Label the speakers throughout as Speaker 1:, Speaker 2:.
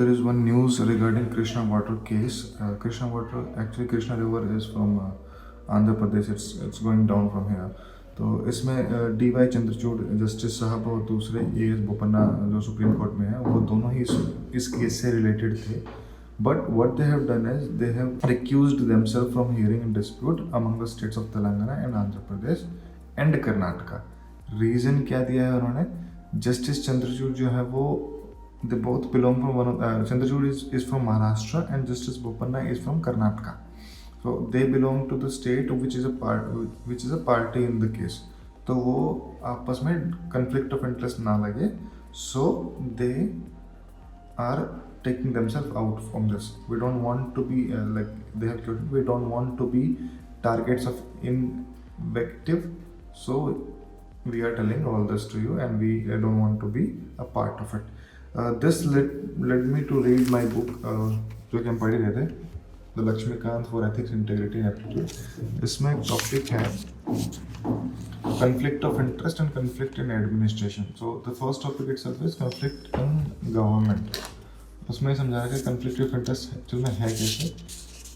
Speaker 1: there is one news regarding Krishna water case. Krishna water, actually Krishna river is from Andhra Pradesh. It's going down from here. तो इसमें D Y Chandrachud justice साहब और दूसरे A S Bopanna जो supreme court में है, वो दोनों ही इस केस से रिलेटेड थे. But what they have done is they have recused themselves from hearing a dispute among the states of Telangana and Andhra Pradesh and Karnataka. Reason क्या दिया है उन्होंने? जस्टिस चंद्रचूड़ जो है वो they both belong from one of Chandrachud is from Maharashtra and Justice Bopanna is from Karnataka. So they belong to the state which is a party in the case. तो वो आपस में conflict of interest ना लगे, so they are taking themselves out from this. We don't want to be like they have quoted. We don't want to be targets of invective. So we are telling all this to you, and we don't want to be a part of it. This led me to read my book जो कि हम पढ़ रहे थे, the Laxmikanth for ethics integrity and aptitude. इसमें एक topic है conflict of interest and conflict in administration. So the first topic itself is conflict in government. उसमें समझा रहा है कि conflict of interest एक्चुअल में है कैसे,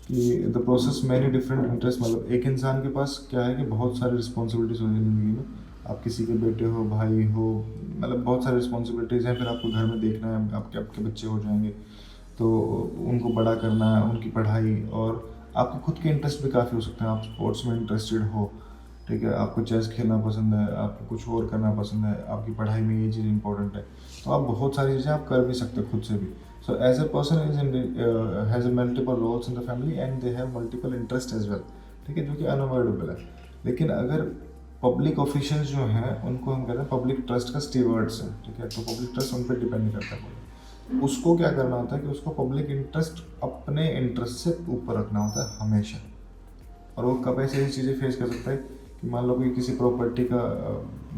Speaker 1: कि the process many different interest. मतलब एक इंसान के पास क्या है कि बहुत सारी रिस्पॉन्सिबिलिटीज होती है ज़िंदगी में. आप किसी के बेटे हो, भाई हो, मतलब बहुत सारी रिस्पॉन्सिबिलिटीज़ हैं. फिर आपको घर में देखना है, आपके बच्चे हो जाएंगे तो उनको बड़ा करना है, उनकी पढ़ाई, और आपके खुद के इंटरेस्ट भी काफ़ी हो सकते हैं. आप स्पोर्ट्स में इंटरेस्टेड हो, ठीक है, आपको चेस खेलना पसंद है, आपको कुछ और करना पसंद है, आपकी पढ़ाई में ये चीज़ इंपॉर्टेंट है, तो आप बहुत सारी चीज़ें आप कर भी सकते हो खुद से भी. So as a person has multiple roles in the family and they have multiple interest as well, ठीक है, जो कि अनअवॉइडेबल है. लेकिन अगर पब्लिक ऑफिशियल्स जो हैं उनको हम कहते हैं पब्लिक ट्रस्ट का स्टीवर्ड्स हैं, ठीक है, तो पब्लिक ट्रस्ट उन पर डिपेंड करता है. उसको क्या करना होता है कि उसको पब्लिक इंटरेस्ट अपने इंटरेस्ट से ऊपर रखना होता है हमेशा. और वो कब ऐसी चीज़ें फेस कर सकता है कि मान लो कि किसी प्रॉपर्टी का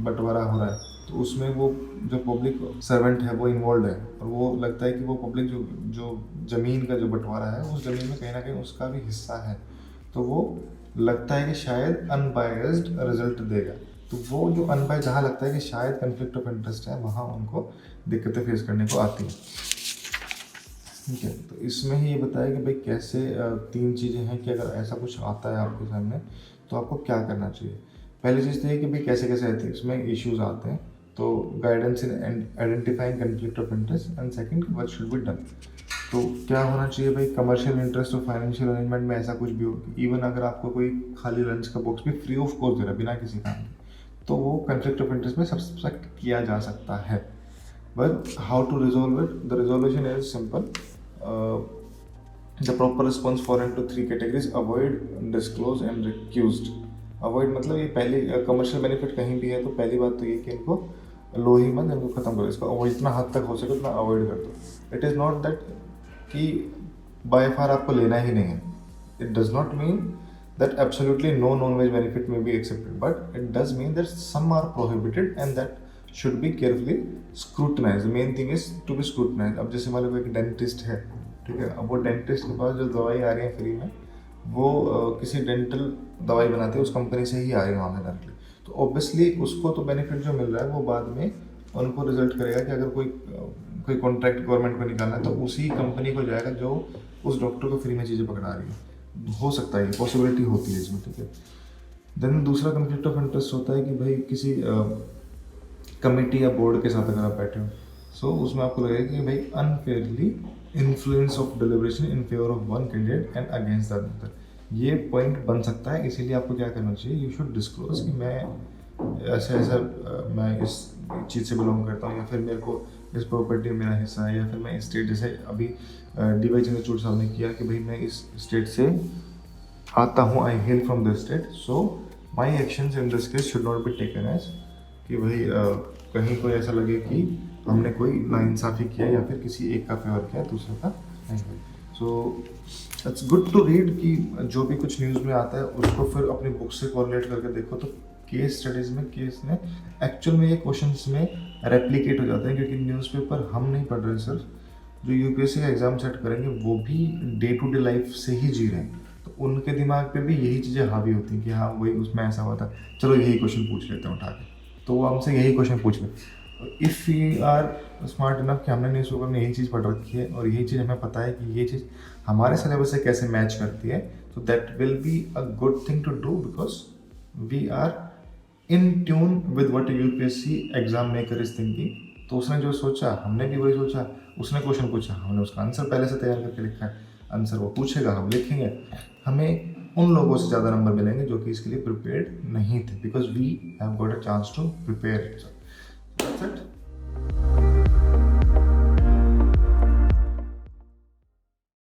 Speaker 1: बंटवारा हो रहा है, तो उसमें वो जो पब्लिक सर्वेंट है वो इन्वॉल्व है, और वो लगता है कि वो पब्लिक जो ज़मीन का जो बंटवारा है उस ज़मीन में कहीं ना कहीं उसका भी हिस्सा है, तो वो लगता है कि शायद अनबायस्ड रिजल्ट देगा. तो वो जो अनबायस्ड जहाँ लगता है कि शायद कन्फ्लिक्ट ऑफ इंटरेस्ट है, वहाँ उनको दिक्कतें फेस करने को आती हैं. ठीक है, तो इसमें ही ये बताया कि भाई कैसे 3 चीज़ें हैं कि अगर ऐसा कुछ आता है आपके सामने तो आपको क्या करना चाहिए. पहली चीज़ तो ये कि भाई कैसे कैसे एथिक्स में इश्यूज आते हैं, तो guidance in identifying conflict of interest, and second what should be done. तो क्या होना चाहिए भाई, कमर्शियल इंटरेस्ट और फाइनेंशियल अरेंजमेंट में ऐसा कुछ भी हो, इवन अगर आपको कोई खाली लंच का बॉक्स भी फ्री ऑफ कॉस्ट दे रहा है बिना किसी काम के, तो वो कन्फ्लिक्ट ऑफ इंटरेस्ट में सब्सपेक्ट किया जा सकता है. But how to resolve it? The resolution is simple. The proper response for in to 3 categories: avoid, disclose and recused. Avoid मतलब ये पहली कमर्शियल बेनिफिट कहीं भी है तो पहली बात तो ये कि इनको लो ही मत, इनको ख़त्म करो, इसको अवॉइड जितना हद तक हो सके उतना अवॉइड कर दो. इट इज़ नॉट दैट कि बाय फार आपको लेना ही नहीं है. It does not mean that absolutely no non-veg benefit may be accepted, but it does mean that some are prohibited and that should be carefully scrutinized. The main thing is to be scrutinized. अब जैसे मान लो एक dentist है, ठीक है, अब वो dentist के पास जो दवाई आ रही है फ्री में, वो किसी डेंटल दवाई बनाते हैं उस कंपनी से ही आ रही है वहाँ पे डायरेक्टली, तो ऑब्वियसली उसको तो बेनिफिट जो मिल रहा है वो बाद में उनको रिजल्ट करेगा कि अगर कोई कॉन्ट्रैक्ट गवर्नमेंट को निकालना है तो उसी कंपनी को जाएगा जो उस डॉक्टर को फ्री में चीज़ें पकड़ा रही है. हो सकता है, पॉसिबिलिटी होती है इसमें, ठीक है. देन दूसरा कन्फ्लिक्ट ऑफ इंटरेस्ट होता है कि भाई किसी कमेटी या बोर्ड के साथ अगर आप बैठे हो, सो उसमें आपको लगेगा कि भाई unfairly influence of deliberation in favour of one candidate and against the other. ये पॉइंट बन सकता है. इसीलिए आपको क्या करना चाहिए, यू शुड डिस्क्लोज कि मैं ऐसा मैं इस चीज़ से बिलोंग करता हूँ, या फिर मेरे को इस प्रॉपर्टी में मेरा हिस्सा है, या फिर मैं इस स्टेट, जैसे अभी डी वाई चंद्रचूड़ साहब ने किया कि भाई मैं इस स्टेट से आता हूँ, I hail from this state, so my actions in this case should not be taken as कि भाई कहीं कोई ऐसा लगे कि हमने कोई नाइंसाफ़ी किया या फिर किसी एक का फेवर किया दूसरे का नहीं. So it's good to read कि जो भी कुछ न्यूज़ में आता है उसको फिर अपनी बुक से कोरिलेट करके देखो. तो केस स्टडीज़ में केस में एक्चुअल में ये क्वेश्चन में रेप्लिकेट हो जाते हैं, क्योंकि न्यूज़पेपर हम नहीं पढ़ रहे सिर्फ, जो यूपीएससी का एग्ज़ाम सेट करेंगे वो भी डे टू डे लाइफ से ही जी रहे हैं, तो उनके दिमाग पे भी यही चीज़ें हावी होती हैं कि हाँ वही उसमें ऐसा हुआ था, चलो यही क्वेश्चन पूछ लेते हैं उठा के, तो वो हमसे यही क्वेश्चन पूछ लेते. If we are smart enough कि हमने न्यूज़पेपर में यही चीज़ पढ़ रखी है और यही चीज़ हमें पता है कि ये चीज़ हमारे सिलेबस से कैसे मैच करती है, तो that will be a good thing to do because we are in tune with what UPSC exam maker is thinking. तो उसने जो सोचा हमने भी वही सोचा, उसने क्वेश्चन पूछा हमने उसका आंसर पहले से तैयार करके लिखा है, आंसर वो पूछेगा हम लिखेंगे, हमें उन लोगों से ज़्यादा नंबर मिलेंगे जो कि इसके लिए प्रिपेयर्ड नहीं थे because we have got a chance to prepare it.